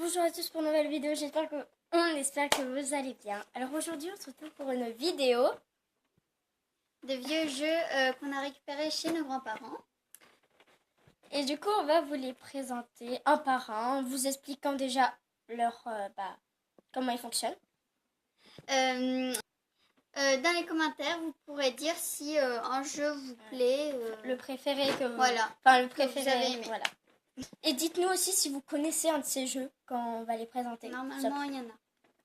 Bonjour à tous pour une nouvelle vidéo, on espère que vous allez bien. Alors aujourd'hui on se retrouve pour une vidéo de vieux jeux qu'on a récupérés chez nos grands-parents. Et du coup on va vous les présenter un par un, en vous expliquant déjà comment ils fonctionnent. Dans les commentaires, vous pourrez dire si un jeu vous plaît. Le préféré que vous... Voilà. Enfin le Que préféré, vous avez aimé. voilà. Et dites-nous aussi si vous connaissez un de ces jeux quand on va les présenter. Normalement, il y en a.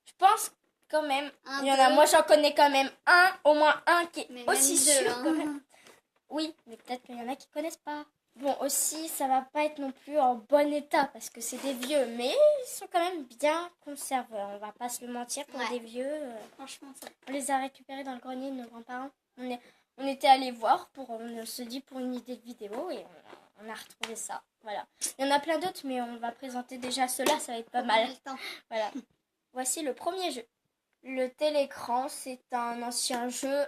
Je pense quand même, Un, il y en a, deux. moi j'en connais quand même un, au moins un qui est Mais aussi même sûr deux, quand même. Oui, mais peut-être qu'il y en a qui connaissent pas. Bon, aussi, ça va pas être non plus en bon état parce que c'est des vieux, mais ils sont quand même bien conservés. On va pas se le mentir, pour des vieux. Franchement, ça. On les a récupérés dans le grenier de nos grands-parents. On était allés voir, on se dit pour une idée de vidéo et on a retrouvé ça. Voilà. Il y en a plein d'autres, mais on va présenter déjà ceux-là, ça va être pas mal. Voilà. Voici le premier jeu. Le télécran, c'est un ancien jeu.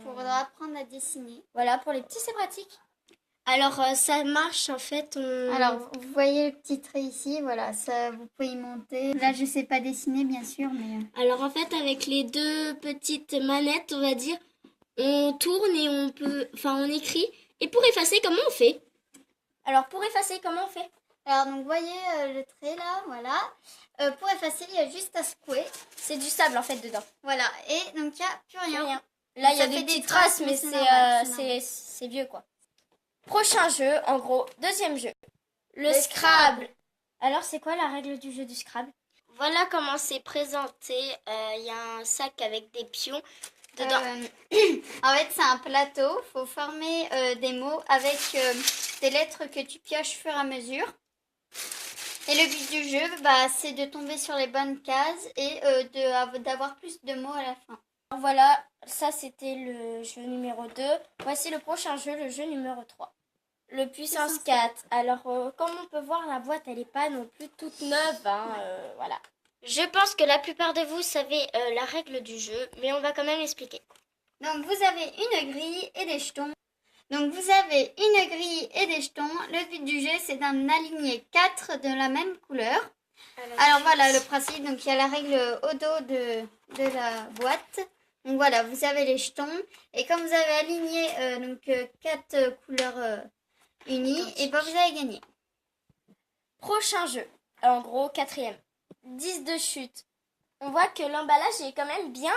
Pour apprendre à dessiner. Voilà, pour les petits, c'est pratique. Alors, ça marche en fait. Alors, vous voyez le petit trait ici, voilà, ça vous pouvez y monter. Là, je sais pas dessiner, bien sûr, mais. Alors, en fait, avec les deux petites manettes, on va dire, on tourne et on écrit. Et pour effacer, comment on fait? Alors, pour effacer, comment on fait? Alors, donc, vous voyez le trait là, voilà. Pour effacer, il y a juste à secouer. C'est du sable en fait dedans. Voilà, et donc il n'y a plus rien. Là, il y a des petites traces, mais c'est vieux quoi. Prochain jeu, en gros, deuxième jeu. Le Scrabble. Alors, c'est quoi la règle du jeu du Scrabble? Voilà comment c'est présenté. Il y a un sac avec des pions dedans. En fait, c'est un plateau. Il faut former des mots avec des lettres que tu pioches au fur et à mesure. Et le but du jeu, c'est de tomber sur les bonnes cases et d'avoir plus de mots à la fin. Voilà, ça c'était le jeu numéro 2. Voici le prochain jeu, le jeu numéro 3. Le puissance 4. Alors, comme on peut voir, la boîte, elle n'est pas non plus toute neuve. Hein, voilà. Je pense que la plupart de vous savez la règle du jeu, mais on va quand même expliquer. Donc, vous avez une grille et des jetons. Donc, vous avez une grille et des jetons. Le but du jeu, c'est d'en aligner 4 de la même couleur. Alors voilà le principe. Donc, il y a la règle au dos de la boîte. Donc, voilà, vous avez les jetons. Et comme vous avez aligné 4 couleurs unies, et vous avez gagné. Prochain jeu, en gros, quatrième. 10 de chute. On voit que l'emballage est quand même bien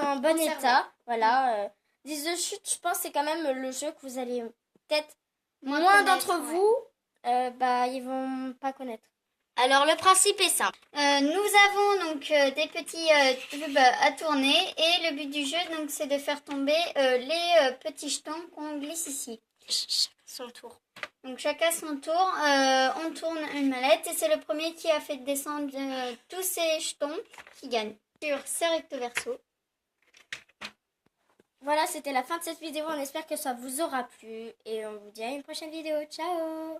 en bon état. Voilà. 10 de chute, je pense que c'est quand même le jeu que vous allez peut-être moins d'entre vous, ils vont pas connaître. Alors le principe est simple. Nous avons donc des petits tubes à tourner et le but du jeu donc c'est de faire tomber les petits jetons qu'on glisse ici. Son tour. Donc chacun son tour, on tourne une mallette et c'est le premier qui a fait descendre tous ces jetons qui gagne. Sur ce recto verso. Voilà, c'était la fin de cette vidéo. On espère que ça vous aura plu et on vous dit à une prochaine vidéo. Ciao!